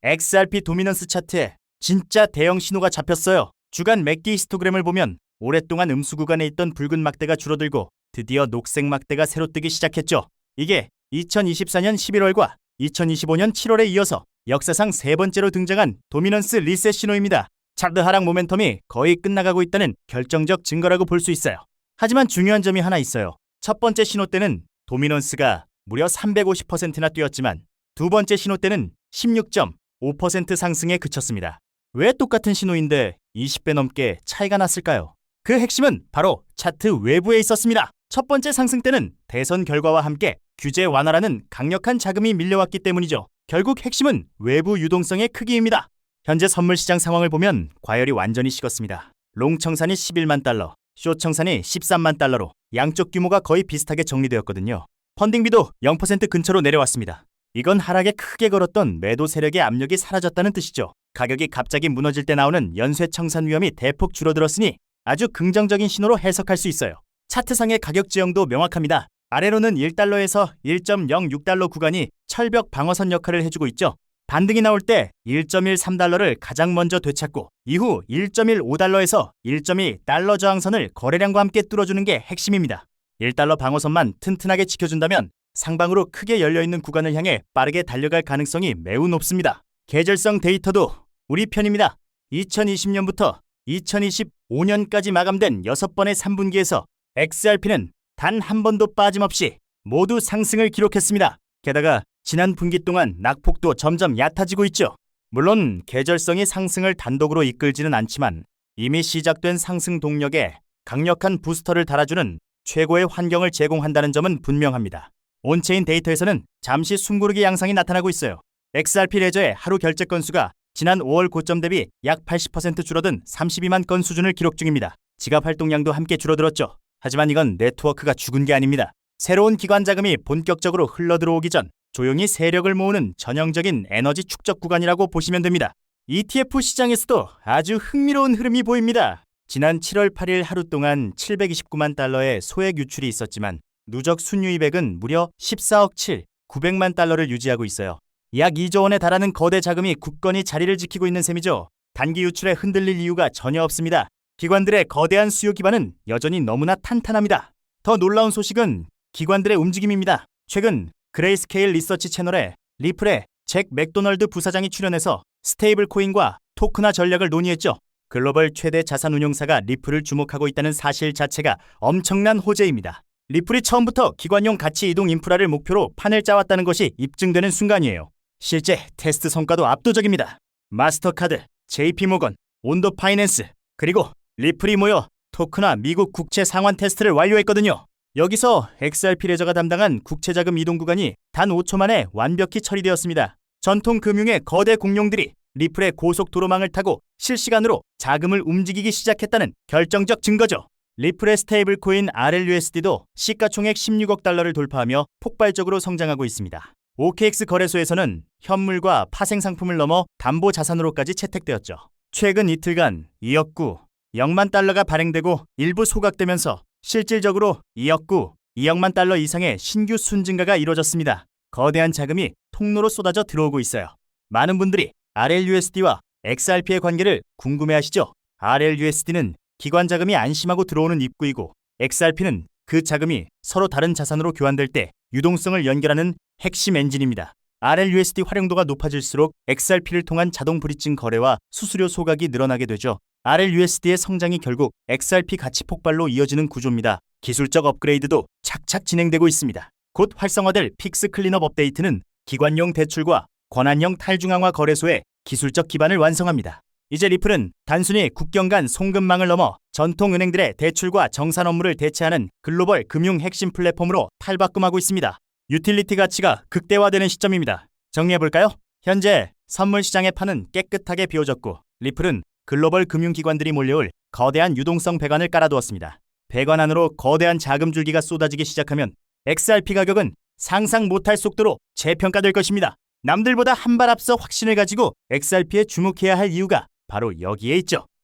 XRP 도미넌스 차트에 진짜 대형 신호가 잡혔어요. 주간 맥디 히스토그램을 보면 오랫동안 음수 구간에 있던 붉은 막대가 줄어들고 드디어 녹색 막대가 새로 뜨기 시작했죠. 이게 2024년 11월과 2025년 7월에 이어서 역사상 세 번째로 등장한 도미넌스 리셋 신호입니다. 차트 하락 모멘텀이 거의 끝나가고 있다는 결정적 증거라고 볼 수 있어요. 하지만 중요한 점이 하나 있어요. 첫 번째 신호 때는 도미넌스가 무려 350%나 뛰었지만 두 번째 신호 때는 16.5% 상승에 그쳤습니다. 왜 똑같은 신호인데 20배 넘게 차이가 났을까요? 그 핵심은 바로 차트 외부에 있었습니다. 첫 번째 상승 때는 대선 결과와 함께 규제 완화라는 강력한 자금이 밀려왔기 때문이죠. 결국 핵심은 외부 유동성의 크기입니다. 현재 선물 시장 상황을 보면 과열이 완전히 식었습니다. 롱 청산이 11만 달러, 숏 청산이 13만 달러로 양쪽 규모가 거의 비슷하게 정리되었거든요. 펀딩비도 0% 근처로 내려왔습니다. 이건 하락에 크게 걸었던 매도 세력의 압력이 사라졌다는 뜻이죠. 가격이 갑자기 무너질 때 나오는 연쇄 청산 위험이 대폭 줄어들었으니 아주 긍정적인 신호로 해석할 수 있어요. 차트상의 가격 지형도 명확합니다. 아래로는 1달러에서 1.06달러 구간이 철벽 방어선 역할을 해주고 있죠. 반등이 나올 때 1.13달러를 가장 먼저 되찾고 이후 1.15달러에서 1.2달러 저항선을 거래량과 함께 뚫어주는 게 핵심입니다. 1달러 방어선만 튼튼하게 지켜준다면 상방으로 크게 열려있는 구간을 향해 빠르게 달려갈 가능성이 매우 높습니다. 계절성 데이터도 우리 편입니다. 2020년부터 2025년까지 마감된 6번의 3분기에서 XRP는 단 한 번도 빠짐없이 모두 상승을 기록했습니다. 게다가 지난 분기 동안 낙폭도 점점 얕아지고 있죠. 물론 계절성이 상승을 단독으로 이끌지는 않지만 이미 시작된 상승 동력에 강력한 부스터를 달아주는 최고의 환경을 제공한다는 점은 분명합니다. 온체인 데이터에서는 잠시 숨고르기 양상이 나타나고 있어요. XRP 레저의 하루 결제 건수가 지난 5월 고점 대비 약 80% 줄어든 32만 건 수준을 기록 중입니다. 지갑 활동량도 함께 줄어들었죠. 하지만 이건 네트워크가 죽은 게 아닙니다. 새로운 기관 자금이 본격적으로 흘러들어오기 전 조용히 세력을 모으는 전형적인 에너지 축적 구간이라고 보시면 됩니다. ETF 시장에서도 아주 흥미로운 흐름이 보입니다. 지난 7월 8일 하루 동안 729만 달러의 소액 유출이 있었지만 누적 순유입액은 무려 14억 900만 달러를 유지하고 있어요. 약 2조 원에 달하는 거대 자금이 굳건히 자리를 지키고 있는 셈이죠. 단기 유출에 흔들릴 이유가 전혀 없습니다. 기관들의 거대한 수요 기반은 여전히 너무나 탄탄합니다. 더 놀라운 소식은 기관들의 움직임입니다. 최근 그레이스케일 리서치 채널에 리플의 잭 맥도널드 부사장이 출연해서 스테이블 코인과 토크나 전략을 논의했죠. 글로벌 최대 자산 운용사가 리플을 주목하고 있다는 사실 자체가 엄청난 호재입니다. 리플이 처음부터 기관용 가치 이동 인프라를 목표로 판을 짜왔다는 것이 입증되는 순간이에요. 실제 테스트 성과도 압도적입니다. 마스터카드, JP모건, 온도 파이낸스, 그리고 리플이 모여 토크나 미국 국채 상환 테스트를 완료했거든요. 여기서 XRP 레저가 담당한 국채자금 이동 구간이 단 5초 만에 완벽히 처리되었습니다. 전통 금융의 거대 공룡들이 리플의 고속 도로망을 타고 실시간으로 자금을 움직이기 시작했다는 결정적 증거죠. 리플의 스테이블 코인 RLUSD도 시가총액 16억 달러를 돌파하며 폭발적으로 성장하고 있습니다. OKX 거래소에서는 현물과 파생 상품을 넘어 담보 자산으로까지 채택되었죠. 최근 이틀간 2억 9만 달러가 발행되고 일부 소각되면서 실질적으로 2억 2억만 달러 이상의 신규 순증가가 이루어졌습니다. 거대한 자금이 통로로 쏟아져 들어오고 있어요. 많은 분들이 RLUSD와 XRP의 관계를 궁금해하시죠? RLUSD는 기관 자금이 안심하고 들어오는 입구이고 XRP는 그 자금이 서로 다른 자산으로 교환될 때 유동성을 연결하는 핵심 엔진입니다. RLUSD 활용도가 높아질수록 XRP를 통한 자동 브릿징 거래와 수수료 소각이 늘어나게 되죠. RLUSD의 성장이 결국 XRP 가치 폭발로 이어지는 구조입니다. 기술적 업그레이드도 착착 진행되고 있습니다. 곧 활성화될 픽스 클린업 업데이트는 기관용 대출과 권한형 탈중앙화 거래소의 기술적 기반을 완성합니다. 이제 리플은 단순히 국경 간 송금망을 넘어 전통 은행들의 대출과 정산 업무를 대체하는 글로벌 금융 핵심 플랫폼으로 탈바꿈하고 있습니다. 유틸리티 가치가 극대화되는 시점입니다. 정리해볼까요? 현재 선물 시장의 판은 깨끗하게 비워졌고 리플은 글로벌 금융기관들이 몰려올 거대한 유동성 배관을 깔아두었습니다. 배관 안으로 거대한 자금 줄기가 쏟아지기 시작하면 XRP 가격은 상상 못할 속도로 재평가될 것입니다. 남들보다 한 발 앞서 확신을 가지고 XRP에 주목해야 할 이유가 바로 여기에 있죠.